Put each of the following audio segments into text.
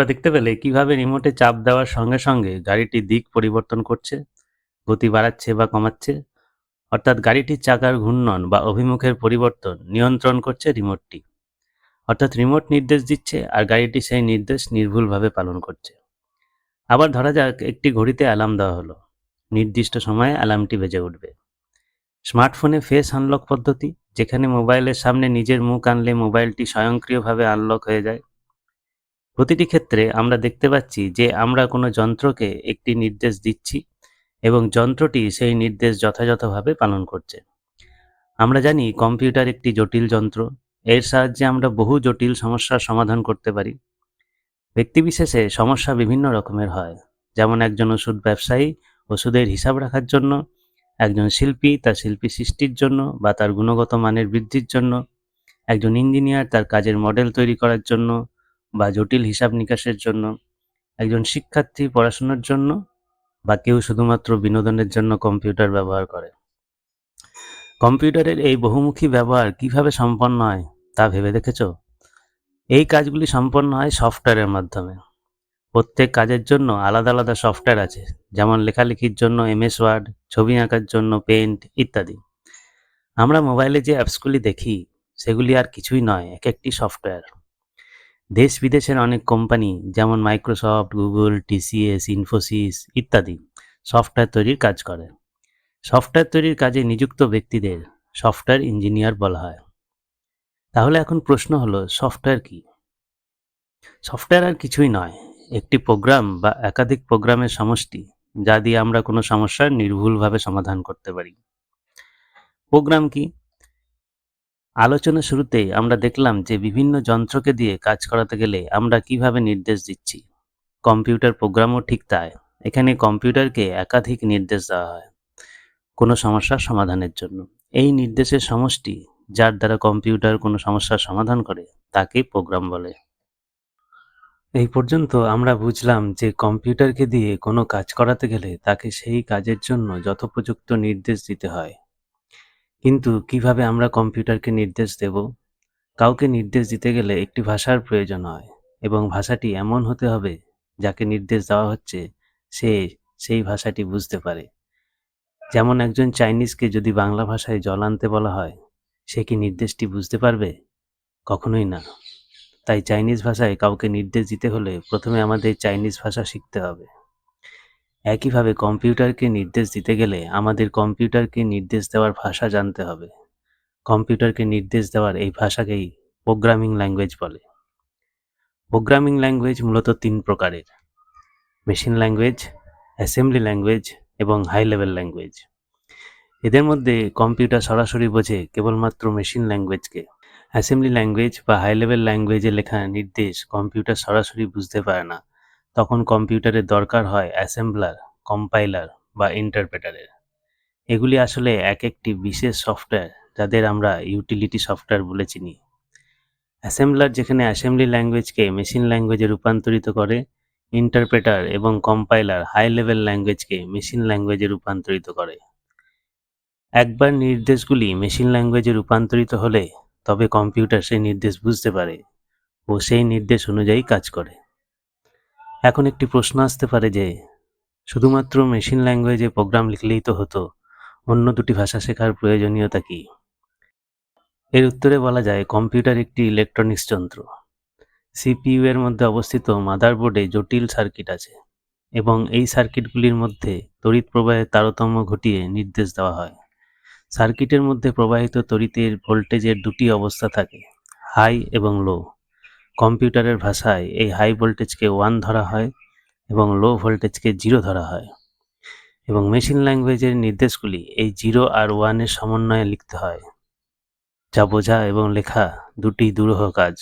তোমরা দেখতে পেলে কিভাবে রিমোটে চাপ দেওয়ার সঙ্গে সঙ্গে গাড়িটি দিক পরিবর্তন করছে, গতি বাড়াচ্ছে বা কমাচ্ছে। অর্থাৎ গাড়িটির চাকার ঘূর্ণন বা অভিমুখের পরিবর্তন নিয়ন্ত্রণ করছে রিমোটটি। অর্থাৎ রিমোট নির্দেশ দিচ্ছে আর গাড়িটি সেই নির্দেশ নির্ভুলভাবে পালন করছে। আবার ধরা যাক একটি ঘড়িতে অ্যালার্ম দেওয়া হলো, নির্দিষ্ট সময়ে অ্যালার্মটি বেজে উঠবে। স্মার্টফোনে ফেস আনলক পদ্ধতি, যেখানে মোবাইলের সামনে নিজের মুখ আনলে মোবাইলটি স্বয়ংক্রিয়ভাবে আনলক হয়ে যায়। প্রতিটি ক্ষেত্রে আমরা দেখতে পাচ্ছি যে আমরা কোনো যন্ত্রকে একটি নির্দেশ দিচ্ছি এবং যন্ত্রটি সেই নির্দেশ যথাযথভাবে পালন করছে। আমরা জানি কম্পিউটার একটি জটিল যন্ত্র। এর সাহায্যে আমরা বহু জটিল সমস্যার সমাধান করতে পারি। ব্যক্তিবিশেষে সমস্যা বিভিন্ন রকমের হয়, যেমন একজন ওষুধ ব্যবসায়ী ওষুধের হিসাব রাখার জন্য, একজন শিল্পী তার শিল্পী সৃষ্টির জন্য বা তার গুণগত মানের বৃদ্ধির জন্য, একজন ইঞ্জিনিয়ার তার কাজের মডেল তৈরি করার জন্য বা জটিল হিসাব নিকাশের জন্য, একজন শিক্ষার্থী পড়াশোনার জন্য, বা কেউ শুধুমাত্র বিনোদনের জন্য কম্পিউটার ব্যবহার করে। কম্পিউটারের এই বহুমুখী ব্যবহার কিভাবে সম্পন্ন হয় তা ভেবে দেখেছো? এই কাজগুলি সম্পন্ন হয় সফটওয়্যারের মাধ্যমে। প্রত্যেক কাজের জন্য আলাদা আলাদা সফটওয়্যার আছে, যেমন লেখালেখির জন্য MS ওয়ার্ড, ছবি আঁকার জন্য পেইন্ট ইত্যাদি। আমরা মোবাইলে যে অ্যাপসগুলি দেখি সেগুলি আর কিছুই নয়, এক একটি সফটওয়্যার। দেশ বিদেশের অনেক কোম্পানি যেমন মাইক্রোসফট, গুগল, TCS, ইনফোসিস ইত্যাদি সফটওয়্যার তৈরির কাজ করে। সফটওয়্যার তৈরির কাজে নিযুক্ত ব্যক্তিদের সফটওয়্যার ইঞ্জিনিয়ার বলা হয়। তাহলে এখন প্রশ্ন হলো, সফটওয়্যার কি? সফটওয়্যার আর কিছুই নয়, একটি প্রোগ্রাম বা একাধিক প্রোগ্রামের সমষ্টি, যা দিয়ে আমরা কোনো সমস্যার নির্ভুলভাবে সমাধান করতে পারি। প্রোগ্রাম কি? আলোচনা শুরুতেই আমরা দেখলাম যে বিভিন্ন যন্ত্রকে দিয়ে কাজ করাতে গেলে আমরা কিভাবে নির্দেশ দিচ্ছি। কম্পিউটার প্রোগ্রামও ঠিক তাই। এখানে কম্পিউটারকে একাধিক নির্দেশ দেওয়া হয় কোনো সমস্যার সমাধানের জন্য। এই নির্দেশের সমষ্টি, যার দ্বারা কম্পিউটার কোনো সমস্যার সমাধান করে, তাকে প্রোগ্রাম বলে। এই পর্যন্ত আমরা বুঝলাম যে কম্পিউটারকে দিয়ে কোনো কাজ করাতে গেলে তাকে সেই কাজের জন্য যথোপযুক্ত নির্দেশ দিতে হয়। কিন্তু কিভাবে আমরা কম্পিউটারকে নির্দেশ দেব? কাউকে নির্দেশ দিতে গেলে একটি ভাষার প্রয়োজন হয় এবং ভাষাটি এমন হতে হবে যাকে নির্দেশ দেওয়া হচ্ছে সে সেই ভাষাটি বুঝতে পারে। যেমন একজন চাইনিজকে যদি বাংলা ভাষায় জল আনতে বলা হয়, সে কি নির্দেশটি বুঝতে পারবে? কখনোই না। তাই চাইনিজ ভাষায় কাউকে নির্দেশ দিতে হলে প্রথমে আমাদের চাইনিজ ভাষা শিখতে হবে। একইভাবে কম্পিউটারকে নির্দেশ দিতে গেলে আমাদের কম্পিউটারকে নির্দেশ দেওয়ার ভাষা জানতে হবে। কম্পিউটারকে নির্দেশ দেওয়ার এই ভাষাকেই প্রোগ্রামিং ল্যাঙ্গুয়েজ বলে। প্রোগ্রামিং ল্যাঙ্গুয়েজ মূলত 3 প্রকারের: মেশিন ল্যাঙ্গুয়েজ, অ্যাসেম্বলি ল্যাঙ্গুয়েজ এবং হাই লেভেল ল্যাঙ্গুয়েজ। এদের মধ্যে কম্পিউটার সরাসরি বোঝে কেবলমাত্র মেশিন ল্যাঙ্গুয়েজকে। অ্যাসেম্বলি ল্যাঙ্গুয়েজ বা হাই লেভেল ল্যাঙ্গুয়েজে লেখা নির্দেশ কম্পিউটার সরাসরি বুঝতে পারে না। তখন কম্পিউটারের দরকার হয় অ্যাসেম্বলার, কম্পাইলার বা ইন্টারপ্রেটারের। এগুলি আসলে এক একটি বিশেষ সফটওয়্যার, যাদের আমরা ইউটিলিটি সফটওয়্যার বলে চিনি। অ্যাসেম্বলার যেখানে অ্যাসেম্বলি ল্যাঙ্গুয়েজকে মেশিন ল্যাঙ্গুয়েজে রূপান্তরিত করে, ইন্টারপ্রেটার এবং কম্পাইলার হাই লেভেল ল্যাঙ্গুয়েজকে মেশিন ল্যাঙ্গুয়েজে রূপান্তরিত করে। একবার নির্দেশগুলি মেশিন ল্যাঙ্গুয়েজে রূপান্তরিত হলে তবে কম্পিউটার সেই নির্দেশ বুঝতে পারে ও সেই নির্দেশ অনুযায়ী কাজ করে। এখন একটি প্রশ্ন আসতে পারে যে শুধুমাত্র মেশিন ল্যাঙ্গুয়েজে প্রোগ্রাম লিখলেই তো হতো, অন্য দুটি ভাষা শেখার প্রয়োজনীয়তা কি? এর উত্তরে বলা যায়, কম্পিউটার একটি ইলেকট্রনিক্স যন্ত্র। CPU এর মধ্যে অবস্থিত মাদারবোর্ডে জটিল সার্কিট আছে এবং এই সার্কিটগুলির মধ্যে তড়িৎ প্রবাহের তারতম্য ঘটিয়ে নির্দেশ দেওয়া হয়। সার্কিটের মধ্যে প্রবাহিত তড়িতের ভোল্টেজের দুটি অবস্থা থাকে, হাই এবং লো। কম্পিউটারের ভাষায় এই হাই ভোল্টেজকে 1 ধরা হয় এবং লো ভোল্টেজকে 0 ধরা হয়, এবং মেশিন ল্যাঙ্গুয়েজের নির্দেশগুলি এই 0 আর 1 এর সমন্বয়ে লিখতে হয়, যা বোঝা এবং লেখা দুটি দুরূহ কাজ।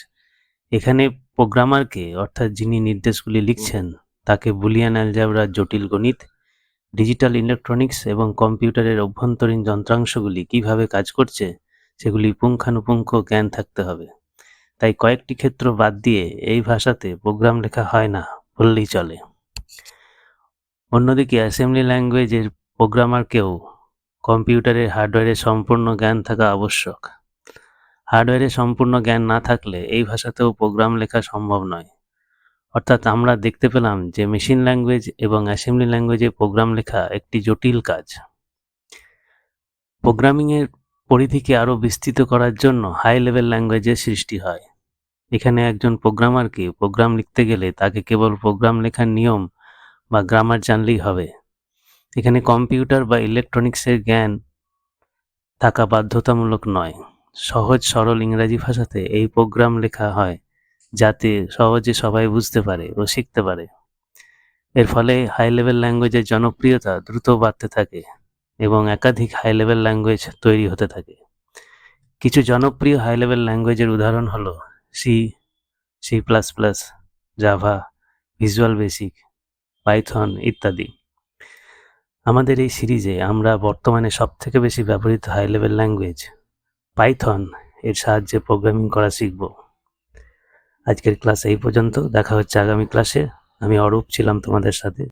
এখানে প্রোগ্রামারকে, অর্থাৎ যিনি নির্দেশগুলি লিখছেন, তাকে বুলিয়ান অ্যালজেব্রার জটিল গণিত, ডিজিটাল ইলেকট্রনিক্স এবং কম্পিউটারের অভ্যন্তরীণ যন্ত্রাংশগুলি কিভাবে কাজ করছে সেগুলি পুঙ্খানুপুঙ্খ জ্ঞান থাকতে হবে। তাই কয়েকটি ক্ষেত্র বাদ দিয়ে এই ভাষাতে প্রোগ্রাম লেখা হয় না বললেই চলে। অন্যদিকে অ্যাসেম্বলি ল্যাঙ্গুয়েজের প্রোগ্রামারকেও কম্পিউটারের হার্ডওয়্যারের সম্পূর্ণ জ্ঞান থাকা আবশ্যক। হার্ডওয়্যারের সম্পূর্ণ জ্ঞান না থাকলে এই ভাষাতেও প্রোগ্রাম লেখা সম্ভব নয়। অর্থাৎ আমরা দেখতে পেলাম যে মেশিন ল্যাঙ্গুয়েজ এবং অ্যাসেম্বলি ল্যাঙ্গুয়েজে প্রোগ্রাম লেখা একটি জটিল কাজ। প্রোগ্রামিংয়ের পরিধিকে আরও বিস্তৃত করার জন্য হাই লেভেল ল্যাঙ্গুয়েজের সৃষ্টি হয়। এখানে একজন প্রোগ্রামারকে প্রোগ্রাম লিখতে গেলে তাকে কেবল প্রোগ্রাম লেখার নিয়ম বা গ্রামার জানলেই হবে। এখানে কম্পিউটার বা ইলেকট্রনিক্সের জ্ঞান থাকা বাধ্যতামূলক নয়। সহজ সরল ইংরাজি ভাষাতে এই প্রোগ্রাম লেখা হয় যাতে সহজে সবাই বুঝতে পারে ও শিখতে পারে। এর ফলে হাই লেভেল ল্যাঙ্গুয়েজের জনপ্রিয়তা দ্রুত বাড়তে থাকে এবং একাধিক হাই লেভেল ল্যাঙ্গুয়েজ তৈরি হতে থাকে। কিছু জনপ্রিয় হাই লেভেল ল্যাঙ্গুয়েজের উদাহরণ হলো C, C plus plus, Java, Visual Basic, Python ইত্যাদি। আমাদের এই সিরিজে আমরা বর্তমানে সবথেকে বেশি ব্যবহৃত হাই লেভেল ল্যাঙ্গুয়েজ পাইথন এর সাহায্যে প্রোগ্রামিং করা শিখব। আজকের ক্লাস এই পর্যন্ত। দেখা হচ্ছে আগামী ক্লাসে। আমি অরূপ ছিলাম তোমাদের সাথে।